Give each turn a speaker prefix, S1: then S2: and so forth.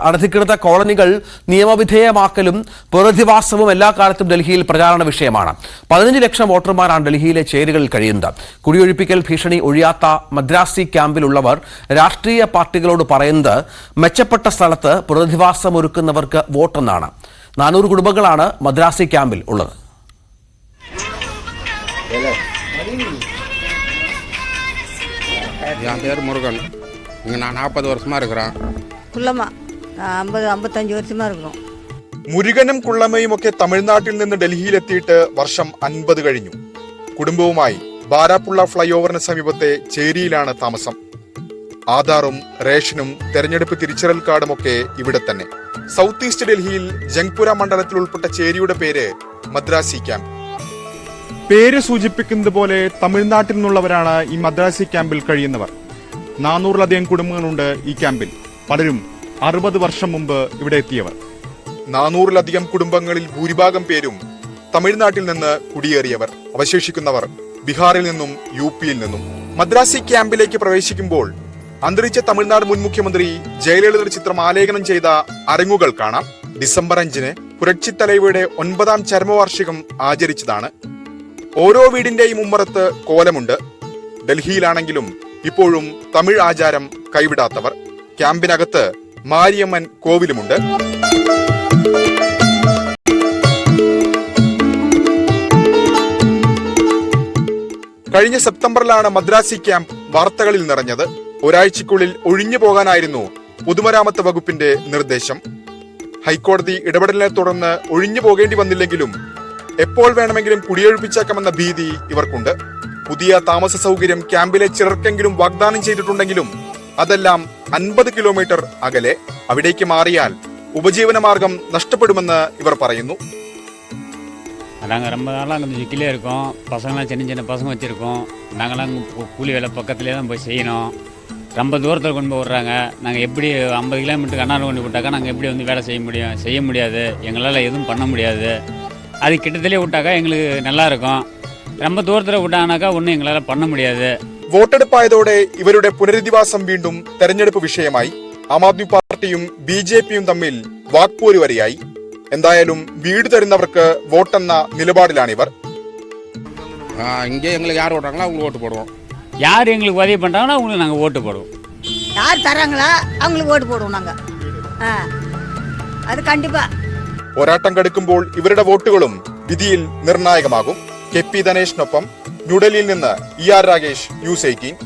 S1: അനധികൃത കോളനികൾ നിയമവിധേയമാക്കലും പുനരധിവാസവും എല്ലാ കാലത്തും ഡൽഹിയിൽ പ്രചാരണ വിഷയമാണ്. 15 ലക്ഷം വോട്ടർമാരാണ് ഡൽഹിയിലെ ചേരികളിൽ കഴിയുന്നത്. കുടിയൊഴിപ്പിക്കൽ ഭീഷണി ഒഴിയാത്ത മദ്രാസി ക്യാമ്പിലുള്ളവർ രാഷ്ട്രീയ പാർട്ടികളോട് പറയുന്നത് മെച്ചപ്പെട്ട സ്ഥലത്ത് പുനരധിവാസമൊരുക്കുന്നവർക്ക് വോട്ടെന്നാണ്. 400 കുടുംബങ്ങളാണ് മദ്രാസി ക്യാമ്പിൽ ഉള്ളത്.
S2: என் பேர் முருகன். இங்கே நான் 40 வருஷமாக இருக்கிறேன்.
S3: കുള്ളമ്മ 50-55 വർഷമാ இருக்கிறோம்.
S4: മുരുകനും കുള്ളമ്മയും ഒക്കെ തമിഴ്നാട്ടിൽ നിന്ന് ഡൽഹിയിലെത്തിയിട്ട് വർഷം 50 കഴിഞ്ഞു. കുടുംബവുമായി ബാരാപ്പുള്ള ഫ്ലൈ ഓവറിന് സമീപത്തെ ചേരിയിലാണ് താമസം. ആധാറും റേഷനും തെരഞ്ഞെടുപ്പ് തിരിച്ചറിയൽ കാർഡുമൊക്കെ ഇവിടെ തന്നെ. സൗത്ത് ഈസ്റ്റ് ഡൽഹിയിൽ ജംഗ്പുര മണ്ഡലത്തിൽ ഉൾപ്പെട്ട ചേരിയുടെ പേര് മദ്രാസി ക്യാമ്പ്. പേര് സൂചിപ്പിക്കുന്നത് പോലെ തമിഴ്നാട്ടിൽ നിന്നുള്ളവരാണ് ഈ മദ്രാസി ക്യാമ്പിൽ കഴിയുന്നവർ. 400-ലധികം കുടുംബങ്ങളുണ്ട് ഈ ക്യാമ്പിൽ. പലരും 60 വർഷം മുമ്പ് ഇവിടെ എത്തിയവർ. 400-ലധികം കുടുംബങ്ങളിൽ ഭൂരിഭാഗം പേരും തമിഴ്നാട്ടിൽ നിന്ന് കുടിയേറിയവർ. അവശേഷിക്കുന്നവർ ബീഹാറിൽ നിന്നും യുപിയിൽ നിന്നും. മദ്രാസി ക്യാമ്പിലേക്ക് പ്രവേശിക്കുമ്പോൾ അന്തരിച്ച തമിഴ്നാട് മുൻ മുഖ്യമന്ത്രി ജയലളിതയുടെ ചിത്രം ആലേഖനം ചെയ്ത അരങ്ങുകൾ കാണാം. ഡിസംബർ 5-ന് പുരട്ചി തലൈവയുടെ 9ാം ചരമവാർഷികം ആചരിച്ചതാണ്. ഓരോ വീടിന്റെയും ഉമ്മറത്ത് കോലമുണ്ട്. ഡൽഹിയിലാണെങ്കിലും ഇപ്പോഴും തമിഴ് ആചാരം കൈവിടാത്തവർ. ക്യാമ്പിനകത്ത് മാരിയമ്മൻ കോവിലുമുണ്ട്. കഴിഞ്ഞ സെപ്റ്റംബറിലാണ് മദ്രാസി ക്യാമ്പ് വാർത്തകളിൽ നിറഞ്ഞത്. ഒരാഴ്ചക്കുള്ളിൽ ഒഴിഞ്ഞു പോകാനായിരുന്നു പൊതുമരാമത്ത് വകുപ്പിന്റെ നിർദ്ദേശം. ഹൈക്കോടതി ഇടപെടലിനെ തുടർന്ന് ഒഴിഞ്ഞു പോകേണ്ടി വന്നില്ലെങ്കിലും എപ്പോൾ വേണമെങ്കിലും കുടിയൊഴിപ്പിച്ചേക്കാമെന്ന ഭീതി ഇവർക്കുണ്ട്. പുതിയ താമസ സൗകര്യം ക്യാമ്പിലെ ചിലർക്കെങ്കിലും വാഗ്ദാനം ചെയ്തിട്ടുണ്ടെങ്കിലും അതെല്ലാം 50 കിലോമീറ്റർ അകലെ. അവിടേക്ക് മാറിയാൽ ഉപജീവനമാർഗം നഷ്ടപ്പെടുമെന്ന് ഇവർ പറയുന്നു.
S5: நாங்கள் ரொம்ப நாளாக அங்கே சிக்கிலே இருக்கோம். பசங்களாம் சின்ன சின்ன பசங்க வச்சுருக்கோம். நாங்களாம் கூலி வேலை பக்கத்துலேயே தான் போய் செய்யணும். ரொம்ப தூரத்தில் கொண்டு போய் விட்றாங்க. நாங்கள் எப்படி 50 கிலோமீட்டருக்கு அண்ணாடு கொண்டு விட்டாக்கா நாங்கள் எப்படி வந்து வேலை செய்ய முடியாது. எங்களால் எதுவும் பண்ண முடியாது. அது கிட்டத்திலே விட்டாக்கா எங்களுக்கு நல்லா இருக்கும். ரொம்ப தூரத்தில் விட்டாங்கனாக்கா ஒன்றும் எங்களால் பண்ண முடியாது.
S4: വോട്ടെടുപ്പായതോടെ ഇവരുടെ പുനരധിവാസം വീണ്ടും തെരഞ്ഞെടുപ്പ് വിഷയമായി. ആം ആദ്മി പാർട്ടിയും ബിജെപിയും തമ്മിൽ വാക്പോര് വരെയായി. എന്തായാലും വീട് തരുന്നവർക്ക് വോട്ടെന്ന നിലപാടിലാണിവർ.
S2: இங்கே எங்களுக்கு யார் ஓட்டுறாங்களோ அவங்களுக்கு ஓட்டு போடுவோம்.
S5: யார் எங்களுக்கு உதவி பண்ணுறாங்களோ அவங்களுக்கு நாங்கள் ஓட்டு போடுவோம்.
S3: யார் தராங்களா அவங்களுக்கு ஓட்டு போடுவோம் நாங்கள். അത് കണ്ടിപ്പാ.
S4: പോരാട്ടം കടുക്കുമ്പോൾ ഇവരുടെ വോട്ടുകളും വിധിയിൽ നിർണായകമാകും. കെ പി ധനേഷിനൊപ്പം ന്യൂഡൽഹിയിൽ നിന്ന് ER രാഗേഷ്, News 18.